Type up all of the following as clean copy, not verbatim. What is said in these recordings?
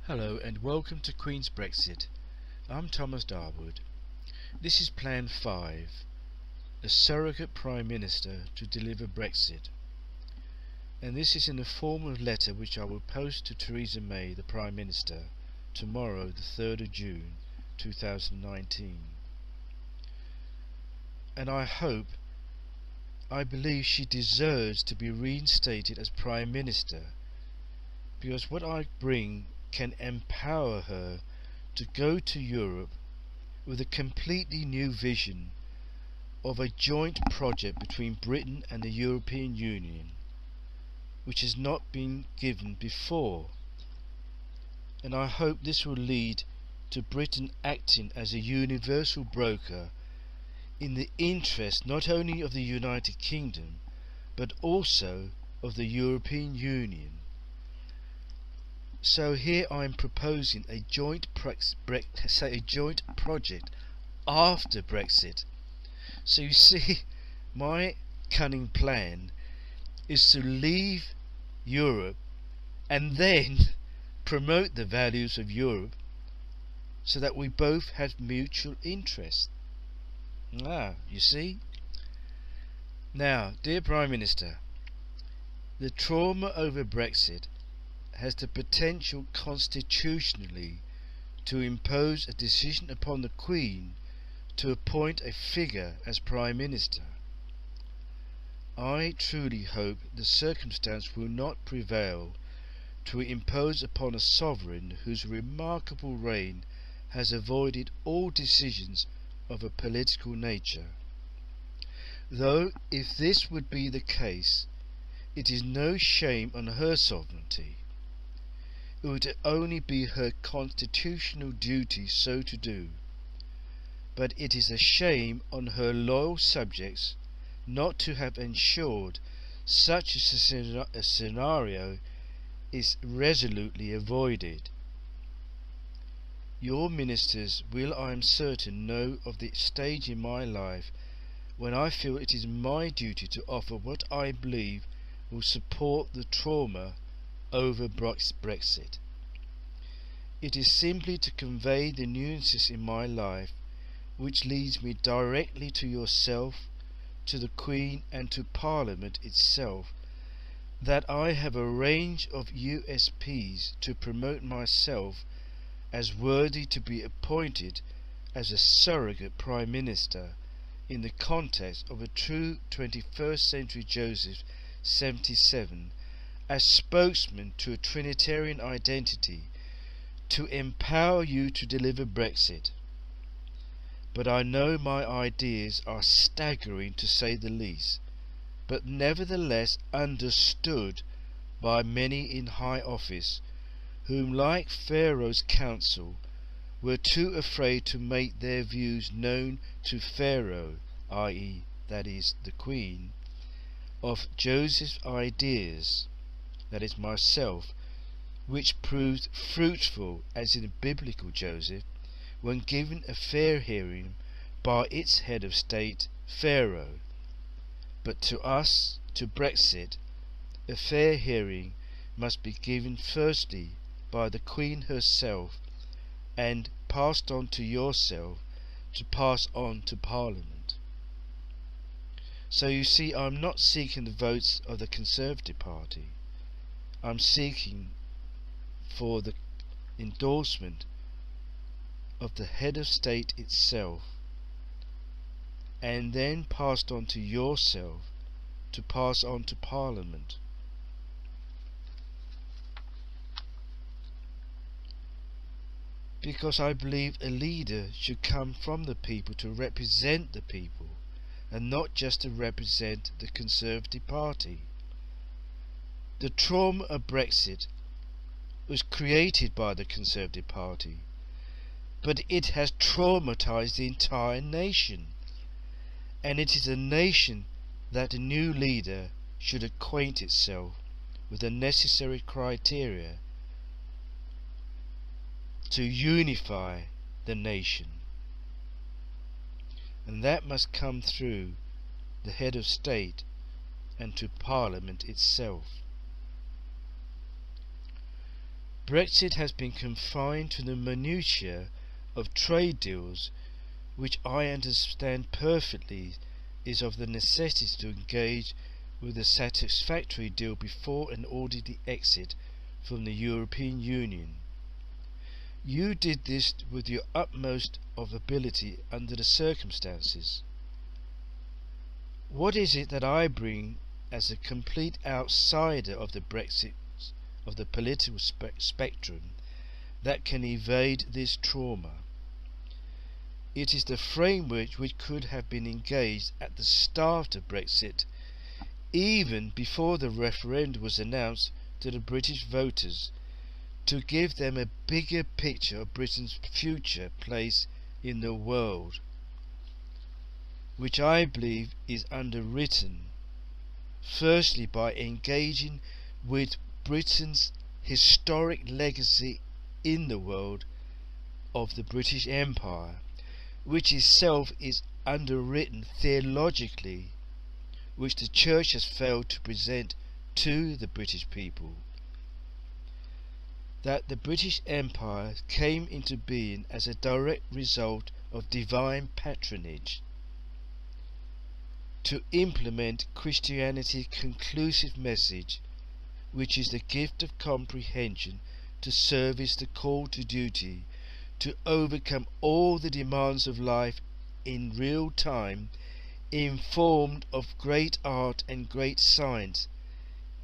Hello and welcome to Queen's Brexit. I'm Thomas Darwood. This is Plan 5, a surrogate Prime Minister to deliver Brexit. And this is in the form of a letter which I will post to Theresa May, the Prime Minister, tomorrow, the 3rd of June 2019. And I believe she deserves to be reinstated as Prime Minister, because what I bring can empower her to go to Europe with a completely new vision of a joint project between Britain and the European Union, which has not been given before. And I hope this will lead to Britain acting as a universal broker in the interest not only of the United Kingdom but also of the European Union. So here I am proposing a joint project after Brexit. So you see, my cunning plan is to leave Europe and then promote the values of Europe so that we both have mutual interest. You see? Now, dear Prime Minister, the trauma over Brexit has the potential constitutionally to impose a decision upon the Queen to appoint a figure as Prime Minister. I truly hope the circumstance will not prevail to impose upon a sovereign whose remarkable reign has avoided all decisions of a political nature. Though if this would be the case, it is no shame on her sovereignty. It would only be her constitutional duty so to do, but it is a shame on her loyal subjects not to have ensured such a scenario is resolutely avoided. Your ministers will, I am certain, know of the stage in my life when I feel it is my duty to offer what I believe will support the trauma over Brexit. It is simply to convey the nuances in my life which leads me directly to yourself, to the Queen and to Parliament itself, that I have a range of USPs to promote myself as worthy to be appointed as a surrogate Prime Minister in the context of a true 21st century Joseph 77, as spokesman to a Trinitarian identity, to empower you to deliver Brexit. But I know my ideas are staggering to say the least, but nevertheless understood by many in high office, whom, like Pharaoh's council, were too afraid to make their views known to Pharaoh, i.e., that is, the Queen, of Joseph's ideas, that is, myself, which proved fruitful as in biblical Joseph, when given a fair hearing by its head of state, Pharaoh. But to us, to Brexit, a fair hearing must be given firstly by the Queen herself, and passed on to yourself to pass on to Parliament. So you see, I'm not seeking the votes of the Conservative Party. I'm seeking for the endorsement of the head of state itself, and then passed on to yourself to pass on to Parliament. Because I believe a leader should come from the people to represent the people, and not just to represent the Conservative Party. The trauma of Brexit was created by the Conservative Party, but it has traumatized the entire nation, and it is a nation that a new leader should acquaint itself with the necessary criteria to unify the nation, and that must come through the head of state and to Parliament itself. Brexit has been confined to the minutiae of trade deals, which I understand perfectly is of the necessity to engage with a satisfactory deal before an orderly exit from the European Union. You did this with your utmost of ability under the circumstances. What is it that I bring as a complete outsider of the Brexit of the political spectrum that can evade this trauma? It is the framework which could have been engaged at the start of Brexit, even before the referendum was announced to the British voters, to give them a bigger picture of Britain's future place in the world, which I believe is underwritten firstly by engaging with Britain's historic legacy in the world of the British Empire, which itself is underwritten theologically, which the Church has failed to present to the British people. That the British Empire came into being as a direct result of divine patronage to implement Christianity's conclusive message, which is the gift of comprehension to service the call to duty, to overcome all the demands of life in real time, informed of great art and great science,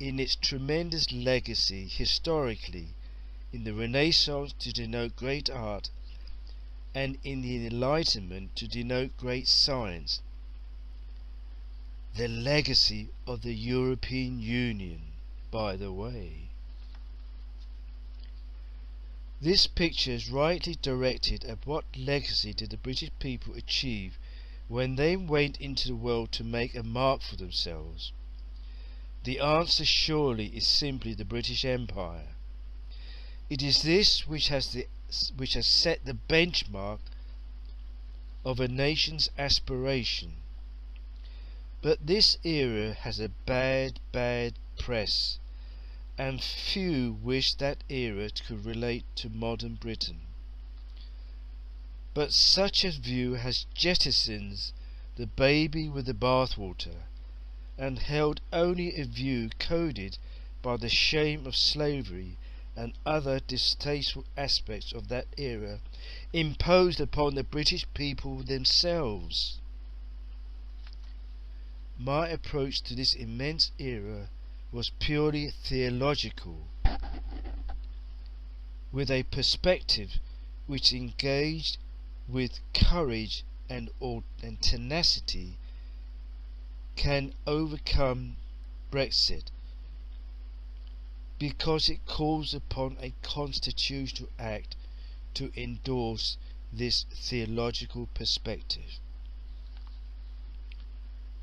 in its tremendous legacy historically, in the Renaissance to denote great art, and in the Enlightenment to denote great science. The legacy of the European Union, by the way. This picture is rightly directed at what legacy did the British people achieve when they went into the world to make a mark for themselves. The answer surely is simply the British Empire. It is this which has set the benchmark of a nation's aspiration. But this era has a bad press, and few wish that era could relate to modern Britain. But such a view has jettisoned the baby with the bathwater, and held only a view coded by the shame of slavery and other distasteful aspects of that era imposed upon the British people themselves. My approach to this immense era was purely theological, with a perspective which engaged with courage and tenacity can overcome Brexit, because it calls upon a constitutional act to endorse this theological perspective.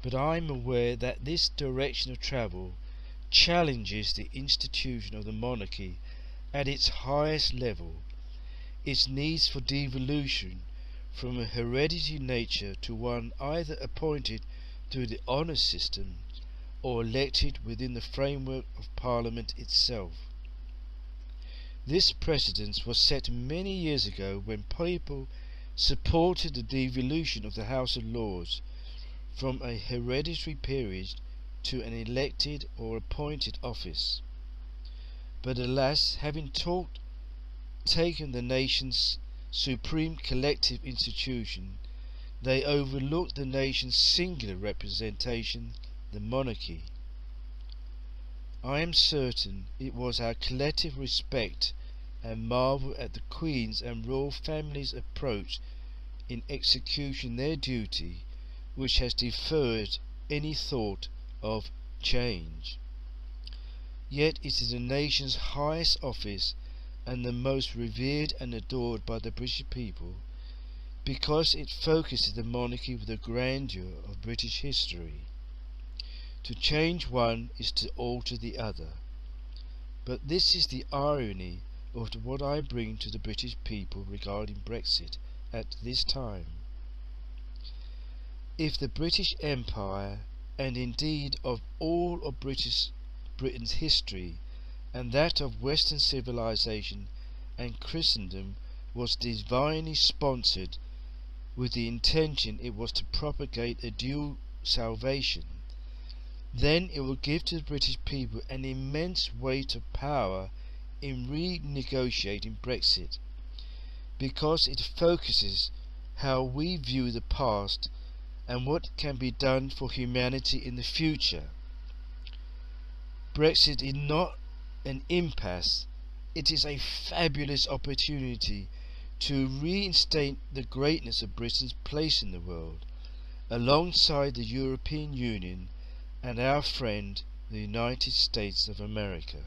But I am aware that this direction of travel challenges the institution of the monarchy at its highest level, its needs for devolution from a hereditary nature to one either appointed through the honour system or elected within the framework of Parliament itself. This precedent was set many years ago when people supported the devolution of the House of Lords from a hereditary peerage to an elected or appointed office. But alas, having taken the nation's supreme collective institution, they overlooked the nation's singular representation, the monarchy. I am certain it was our collective respect and marvel at the Queen's and royal family's approach in executing their duty which has deferred any thought of change. Yet it is the nation's highest office and the most revered and adored by the British people, because it focuses the monarchy with the grandeur of British history. To change one is to alter the other. But this is the irony of what I bring to the British people regarding Brexit at this time. If the British Empire, and indeed of all of Britain's history, and that of Western civilization and Christendom was divinely sponsored with the intention it was to propagate a dual salvation, then it will give to the British people an immense weight of power in renegotiating Brexit, because it focuses how we view the past and what can be done for humanity in the future. Brexit is not an impasse, it is a fabulous opportunity to reinstate the greatness of Britain's place in the world, alongside the European Union and our friend the United States of America.